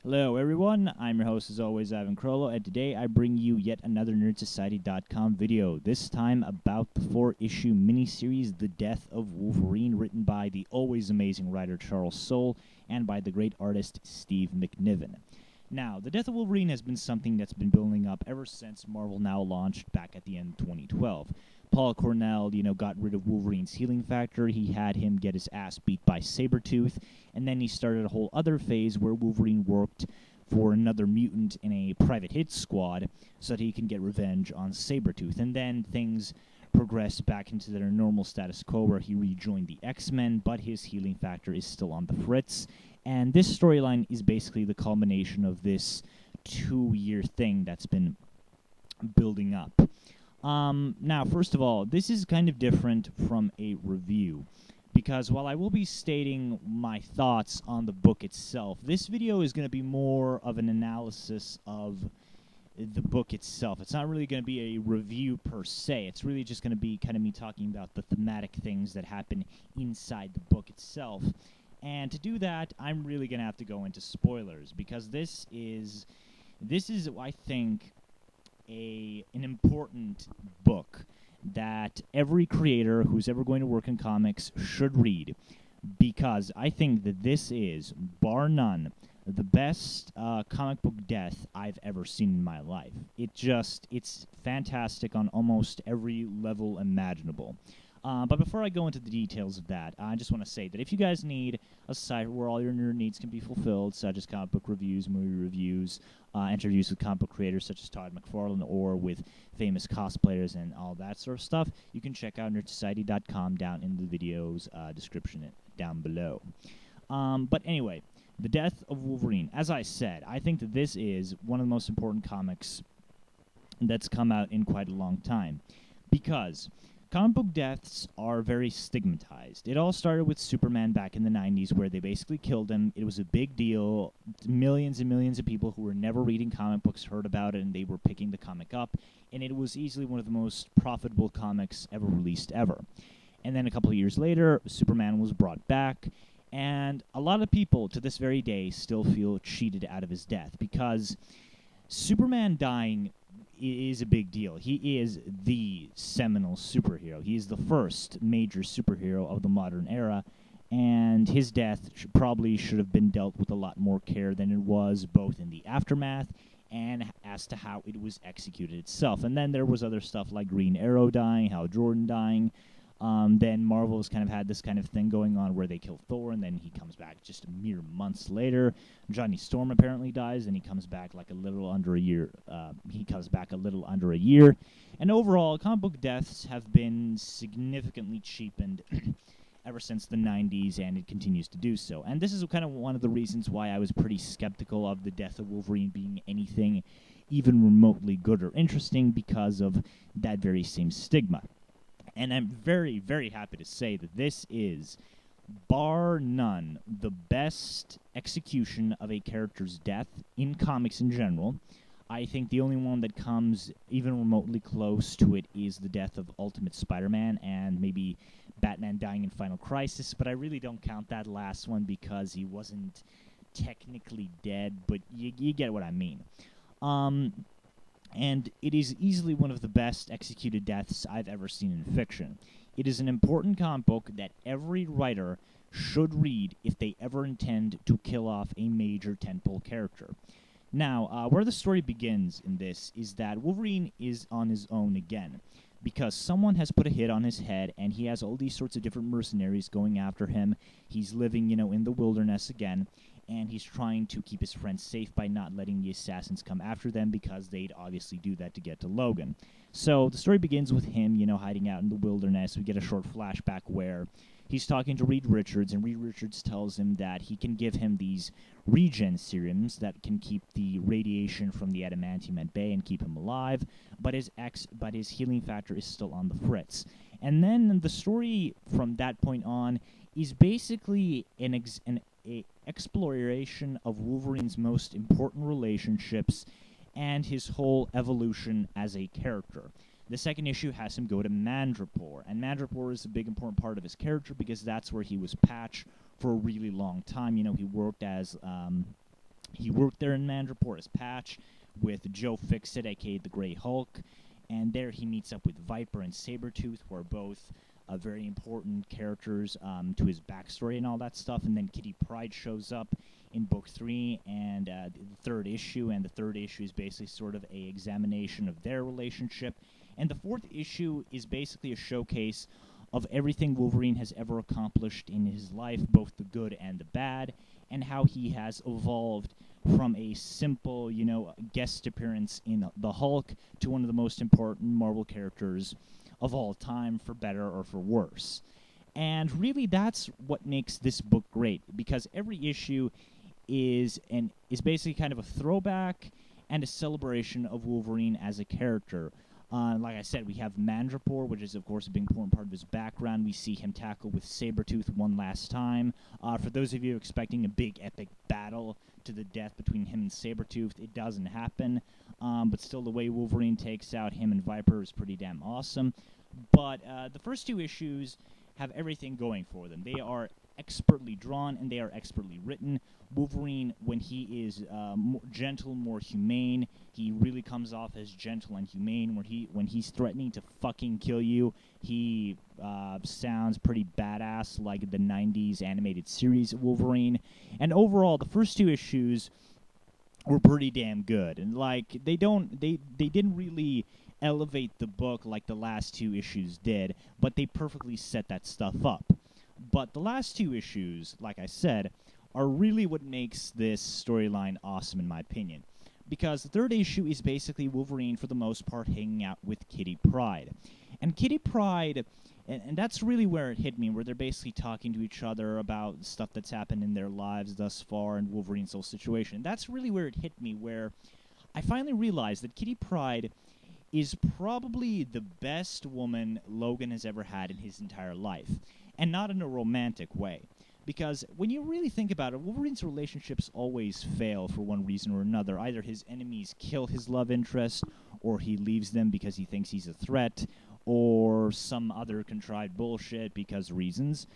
Hello, everyone. I'm your host, as always, Ivan Krolo, and today I bring you yet another NerdSociety.com video. This time about the 4-issue miniseries, The Death of Wolverine, written by the always amazing writer Charles Soule and by the great artist Steve McNiven. Now, The Death of Wolverine has been something that's been building up ever since Marvel Now launched back at the end of 2012. Paul Cornell, got rid of Wolverine's healing factor. He had him get his ass beat by Sabretooth, and then he started a whole other phase where Wolverine worked for another mutant in a private hit squad so that he can get revenge on Sabretooth. And then things progressed back into their normal status quo where he rejoined the X-Men, but his healing factor is still on the fritz. And this storyline is basically the culmination of this 2-year thing that's been building up. Now, first of all, this is kind of different from a review, because while I will be stating my thoughts on the book itself, this video is going to be more of an analysis of the book itself. It's not really going to be a review per se. It's really just going to be kind of me talking about the thematic things that happen inside the book itself. And to do that, I'm really going to have to go into spoilers, because this is I think, an important book that every creator who's ever going to work in comics should read, because I think that this is, bar none, the best comic book death I've ever seen in my life. It's fantastic on almost every level imaginable. But before I go into the details of that, I just want to say that if you guys need a site where all your nerd needs can be fulfilled, such as comic book reviews, movie reviews, interviews with comic book creators such as Todd McFarlane, or with famous cosplayers and all that sort of stuff, you can check out NerdSociety.com down in the video's description down below. But anyway, The Death of Wolverine. As I said, I think that this is one of the most important comics that's come out in quite a long time, because comic book deaths are very stigmatized. It all started with Superman back in the 90s, where they basically killed him. It was a big deal. Millions and millions of people who were never reading comic books heard about it, and they were picking the comic up. And it was easily one of the most profitable comics ever released ever. And then a couple of years later, Superman was brought back, and a lot of people to this very day still feel cheated out of his death, because Superman dying is a big deal. He is the seminal superhero. He is the first major superhero of the modern era, and his death probably should have been dealt with a lot more care than it was, both in the aftermath and as to how it was executed itself. And then there was other stuff like Green Arrow dying, Hal Jordan dying. Then Marvel's kind of had this kind of thing going on where they kill Thor, and then he comes back just mere months later. Johnny Storm apparently dies, and he comes back like a little under a year. And overall, comic book deaths have been significantly cheapened ever since the 90s, and it continues to do so. And this is kind of one of the reasons why I was pretty skeptical of The Death of Wolverine being anything even remotely good or interesting, because of that very same stigma. And I'm very, very happy to say that this is, bar none, the best execution of a character's death in comics in general. I think the only one that comes even remotely close to it is the death of Ultimate Spider-Man, and maybe Batman dying in Final Crisis, but I really don't count that last one because he wasn't technically dead, but you get what I mean. And it is easily one of the best executed deaths I've ever seen in fiction. It is an important comic book that every writer should read if they ever intend to kill off a major tentpole character. Now, where the story begins in this is that Wolverine is on his own again, because someone has put a hit on his head, and he has all these sorts of different mercenaries going after him. He's living, in the wilderness again, and he's trying to keep his friends safe by not letting the assassins come after them, because they'd obviously do that to get to Logan. So the story begins with him, hiding out in the wilderness. We get a short flashback where he's talking to Reed Richards, and Reed Richards tells him that he can give him these regen serums that can keep the radiation from the adamantium at bay and keep him alive, but his healing factor is still on the fritz. And then the story from that point on is basically an exploration of Wolverine's most important relationships and his whole evolution as a character. The second issue has him go to Madripoor, and Madripoor is a big important part of his character because that's where he was Patch for a really long time. He worked as He worked there in Madripoor as Patch with Joe Fixit, aka the Grey Hulk, and there he meets up with Viper and Sabretooth, who are both very important characters to his backstory and all that stuff. And then Kitty Pryde shows up in book 3 and the third issue, and the third issue is basically sort of a examination of their relationship. And the fourth issue is basically a showcase of everything Wolverine has ever accomplished in his life, both the good and the bad, and how he has evolved from a simple, guest appearance in the Hulk to one of the most important Marvel characters of all time, for better or for worse. And really, that's what makes this book great, because every issue is basically kind of a throwback and a celebration of Wolverine as a character. Like I said, we have Madripoor, which is, of course, a big important part of his background. We see him tackle with Sabretooth one last time. For those of you expecting a big, epic battle to the death between him and Sabretooth, it doesn't happen. But still, the way Wolverine takes out him and Viper is pretty damn awesome. But the first 2 issues have everything going for them. They are expertly drawn, and they are expertly written. Wolverine, when he is more gentle, more humane, he really comes off as gentle and humane. When he's threatening to fucking kill you, he sounds pretty badass, like the 90s animated series Wolverine. And overall, the first 2 issues were pretty damn good. And like they didn't really elevate the book like the last 2 issues did, but they perfectly set that stuff up. But the last 2 issues, like I said, are really what makes this storyline awesome, in my opinion. Because the third issue is basically Wolverine, for the most part, hanging out with Kitty Pryde. And Kitty Pryde, and that's really where it hit me, where they're basically talking to each other about stuff that's happened in their lives thus far and Wolverine's whole situation. And that's really where it hit me, where I finally realized that Kitty Pryde is probably the best woman Logan has ever had in his entire life. And not in a romantic way. Because when you really think about it, Wolverine's relationships always fail for one reason or another. Either his enemies kill his love interest, or he leaves them because he thinks he's a threat, or some other contrived bullshit because reasons.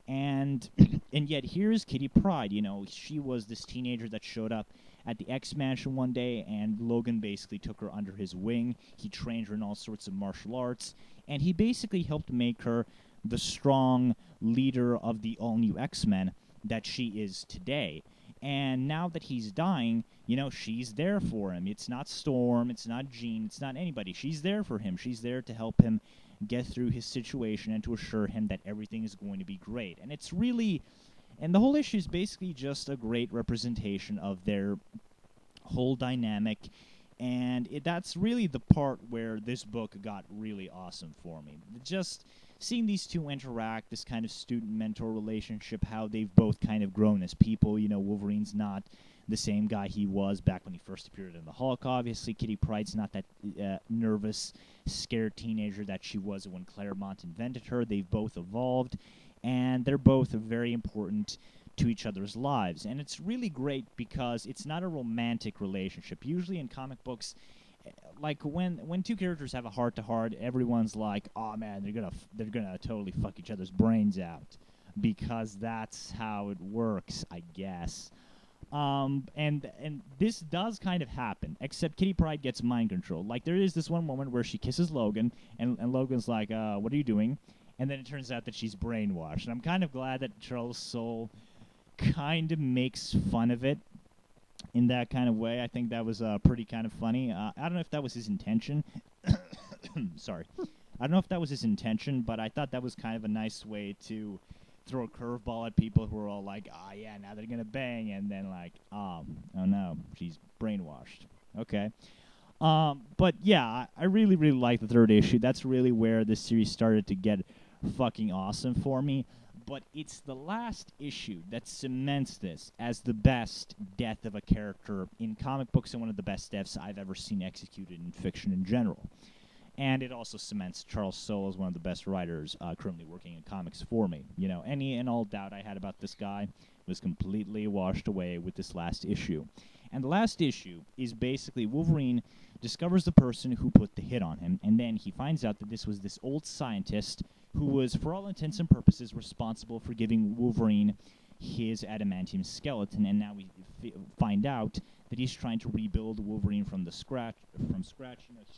And yet here's Kitty Pryde. She was this teenager that showed up at the X-Mansion one day, and Logan basically took her under his wing. He trained her in all sorts of martial arts, and he basically helped make her the strong leader of the all-new X-Men that she is today. And now that he's dying, she's there for him. It's not Storm, it's not Jean, it's not anybody. She's there for him. She's there to help him get through his situation and to assure him that everything is going to be great. And it's really... And the whole issue is basically just a great representation of their whole dynamic. And that's really the part where this book got really awesome for me. Just seeing these two interact, this kind of student-mentor relationship, how they've both kind of grown as people. Wolverine's not the same guy he was back when he first appeared in the Hulk, obviously. Kitty Pryde's not that nervous, scared teenager that she was when Claremont invented her. They've both evolved, and they're both very important to each other's lives. And it's really great because it's not a romantic relationship. Usually in comic books, like when two characters have a heart-to-heart, everyone's like, oh man, they're gonna totally fuck each other's brains out, because that's how it works, I guess. And this does kind of happen, except Kitty Pryde gets mind control. Like, there is this one moment where she kisses Logan, and Logan's like, what are you doing? And then it turns out that she's brainwashed. And I'm kind of glad that Charles Soule kind of makes fun of it in that kind of way. I think that was pretty kind of funny. I don't know if that was his intention. Sorry. I don't know if that was his intention, but I thought that was kind of a nice way to throw a curveball at people who are all like, oh yeah, now they're gonna bang, and then like, oh no, she's brainwashed. Okay. But yeah, I really, really like the third issue. That's really where this series started to get fucking awesome for me. But it's the last issue that cements this as the best death of a character in comic books and one of the best deaths I've ever seen executed in fiction in general. And it also cements Charles Soule as one of the best writers currently working in comics for me. Any and all doubt I had about this guy was completely washed away with this last issue. And the last issue is basically Wolverine discovers the person who put the hit on him, and then he finds out that this was this old scientist who was, for all intents and purposes, responsible for giving Wolverine his adamantium skeleton, and now we find out that he's trying to rebuild Wolverine from scratch. He's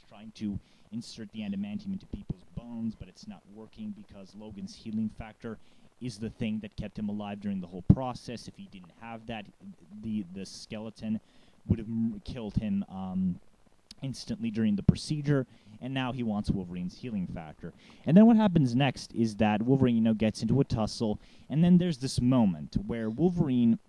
trying to insert the adamantium into people's bones, but it's not working because Logan's healing factor is the thing that kept him alive during the whole process. If he didn't have that, the skeleton would have killed him instantly during the procedure, and now he wants Wolverine's healing factor. And then what happens next is that Wolverine, gets into a tussle, and then there's this moment where Wolverine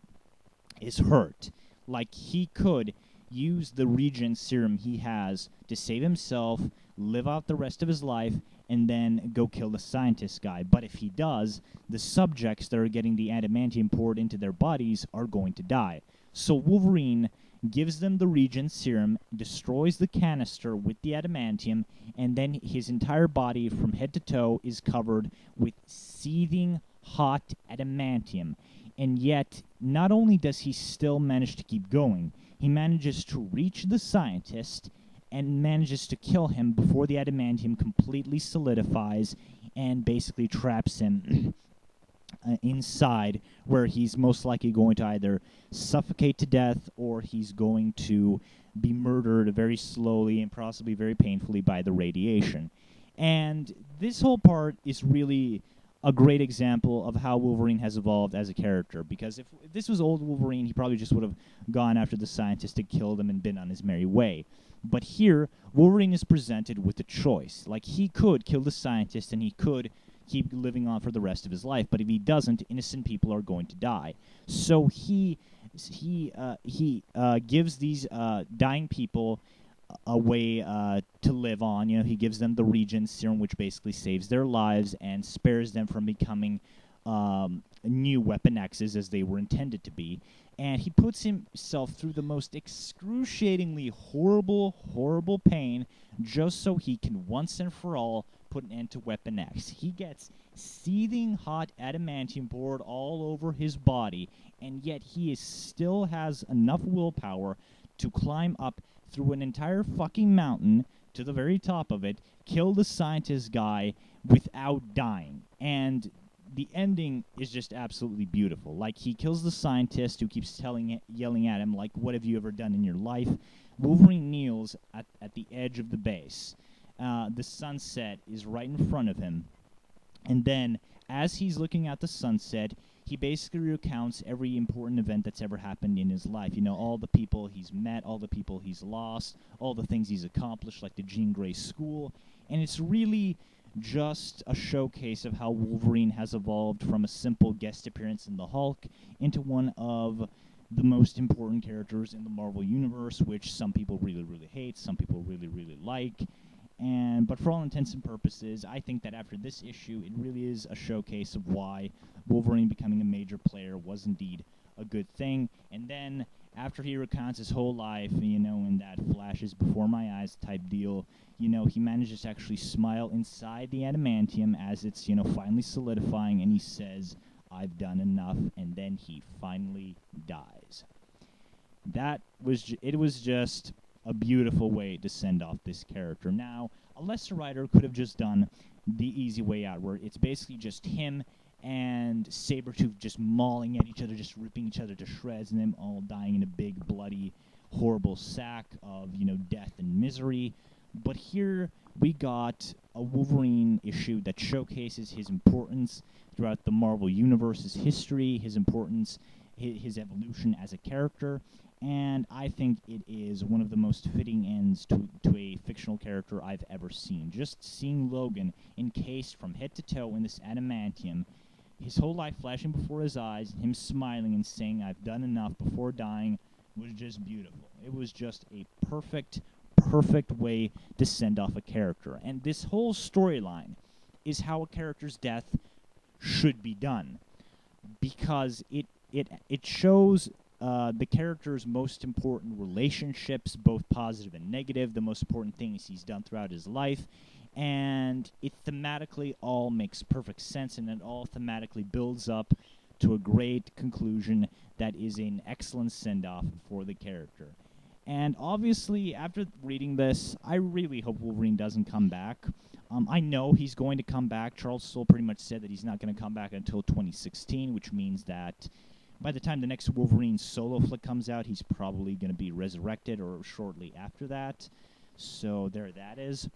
is hurt. Like, he could use the regen serum he has to save himself, live out the rest of his life, and then go kill the scientist guy. But if he does, the subjects that are getting the adamantium poured into their bodies are going to die. So Wolverine gives them the regen serum, destroys the canister with the adamantium, and then his entire body from head to toe is covered with seething hot adamantium. And yet, not only does he still manage to keep going, he manages to reach the scientist and manages to kill him before the adamantium completely solidifies and basically traps him inside, where he's most likely going to either suffocate to death or he's going to be murdered very slowly and possibly very painfully by the radiation. And this whole part is really a great example of how Wolverine has evolved as a character, because if this was old Wolverine, he probably just would have gone after the scientist and killed him and been on his merry way. But here, Wolverine is presented with a choice. Like, he could kill the scientist and he could keep living on for the rest of his life, but if he doesn't, innocent people are going to die. So he gives these dying people a way to live on. He gives them the regen serum, which basically saves their lives and spares them from becoming new Weapon X's as they were intended to be. And he puts himself through the most excruciatingly horrible pain just so he can once and for all put an end to Weapon X. He gets seething hot adamantium poured all over his body, and yet he still has enough willpower to climb up through an entire fucking mountain to the very top of it, kill the scientist guy without dying. And the ending is just absolutely beautiful. Like, he kills the scientist who keeps yelling at him, like, what have you ever done in your life? Wolverine kneels at the edge of the base. The sunset is right in front of him. And then, as he's looking at the sunset, he basically recounts every important event that's ever happened in his life. All the people he's met, all the people he's lost, all the things he's accomplished, like the Jean Grey School. And it's really just a showcase of how Wolverine has evolved from a simple guest appearance in the Hulk into one of the most important characters in the Marvel Universe, which some people really hate, some people really like. But for all intents and purposes, I think that after this issue, it really is a showcase of why Wolverine becoming a major player was indeed a good thing. And then, after he recounts his whole life, in that flashes before my eyes type deal, he manages to actually smile inside the adamantium as it's, finally solidifying, and he says, I've done enough, and then he finally dies. It was just a beautiful way to send off this character. Now, a lesser writer could have just done the easy way out, where it's basically just him and Sabretooth just mauling at each other, just ripping each other to shreds, and them all dying in a big, bloody, horrible sack of, death and misery. But here we got a Wolverine issue that showcases his importance throughout the Marvel Universe's history, his importance, his evolution as a character, and I think it is one of the most fitting ends to a fictional character I've ever seen. Just seeing Logan encased from head to toe in this adamantium, his whole life flashing before his eyes, and him smiling and saying, I've done enough before dying, was just beautiful. It was just a perfect way to send off a character. And this whole storyline is how a character's death should be done, because it shows the character's most important relationships, both positive and negative, the most important things he's done throughout his life, and it thematically all makes perfect sense, and it all thematically builds up to a great conclusion that is an excellent send-off for the character. And obviously, after reading this, I really hope Wolverine doesn't come back. I know he's going to come back. Charles Soule pretty much said that he's not going to come back until 2016, which means that by the time the next Wolverine solo flick comes out, he's probably going to be resurrected or shortly after that. So there that is.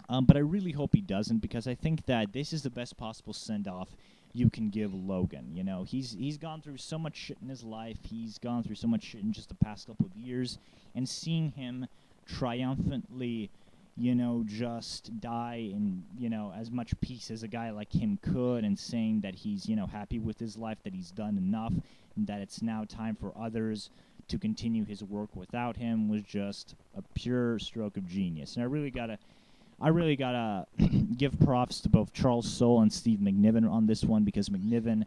But I really hope he doesn't, because I think that this is the best possible send-off you can give Logan. You know, he's gone through so much shit in his life. He's gone through so much shit in just the past couple of years, and seeing him triumphantly, you know, just die in, you know, as much peace as a guy like him could, and saying that he's, you know, happy with his life, that he's done enough, and that it's now time for others to continue his work without him, was just a pure stroke of genius. And I really gotta give props to both Charles Soule and Steve McNiven on this one, because McNiven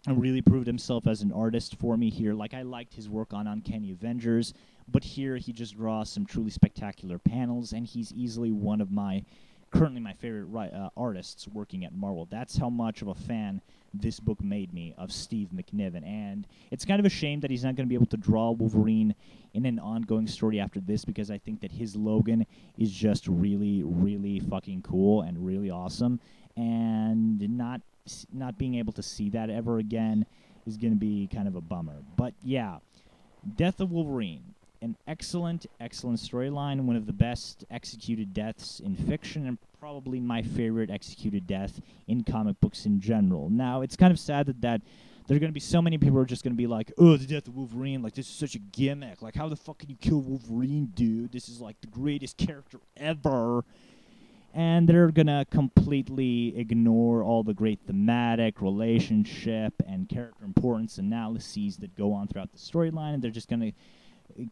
really proved himself as an artist for me here. Like, I liked his work on Uncanny Avengers, but here he just draws some truly spectacular panels, and he's easily one of currently my favorite artists working at Marvel. That's how much of a fan this book made me of Steve McNiven, and it's kind of a shame that he's not going to be able to draw Wolverine in an ongoing story after this, because I think that his Logan is just really, really fucking cool and really awesome, and not being able to see that ever again is going to be kind of a bummer. But yeah, Death of Wolverine, an excellent, excellent storyline, one of the best executed deaths in fiction, and probably my favorite executed death in comic books in general. Now, it's kind of sad that there are going to be so many people who are just going to be like, oh, the death of Wolverine, like, this is such a gimmick. Like, how the fuck can you kill Wolverine, dude? This is, like, the greatest character ever. And they're going to completely ignore all the great thematic, relationship, and character importance analyses that go on throughout the storyline, and they're just going to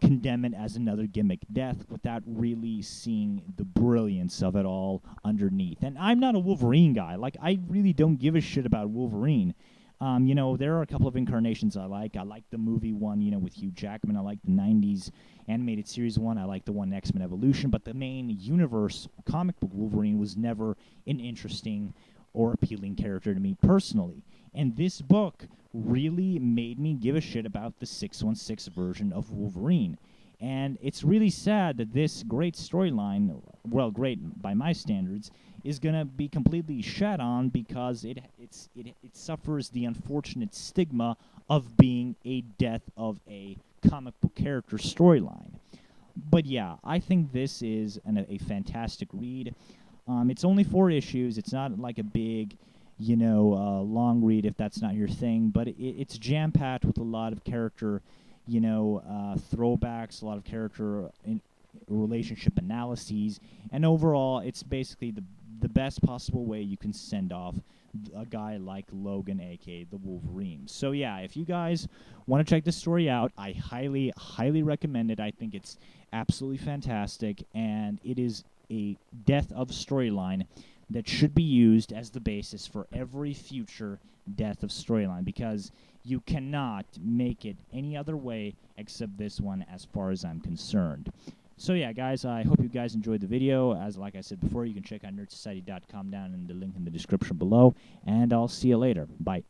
condemn it as another gimmick death without really seeing the brilliance of it all underneath. And I'm not a Wolverine guy. Like, I really don't give a shit about Wolverine. You know, there are a couple of incarnations I like. I like the movie one, you know, with Hugh Jackman. I like the 90s animated series one. I like the one X-Men Evolution. But the main universe comic book Wolverine was never an interesting or appealing character to me personally. And this book really made me give a shit about the 616 version of Wolverine. And it's really sad that this great storyline, well, great by my standards, is going to be completely shat on because it suffers the unfortunate stigma of being a death of a comic book character storyline. But yeah, I think this is a fantastic read. It's only 4 issues. It's not like a big, you know, long read if that's not your thing, but it's jam-packed with a lot of character, you know, throwbacks, a lot of character relationship analyses, and overall, it's basically the best possible way you can send off a guy like Logan, aka the Wolverine. So yeah, if you guys want to check this story out, I highly, highly recommend it. I think it's absolutely fantastic, and it is a death of storyline that should be used as the basis for every future death of storyline, because you cannot make it any other way except this one as far as I'm concerned. So yeah, guys, I hope you guys enjoyed the video. Like I said before, you can check out nerdsociety.com down in the link in the description below, and I'll see you later. Bye.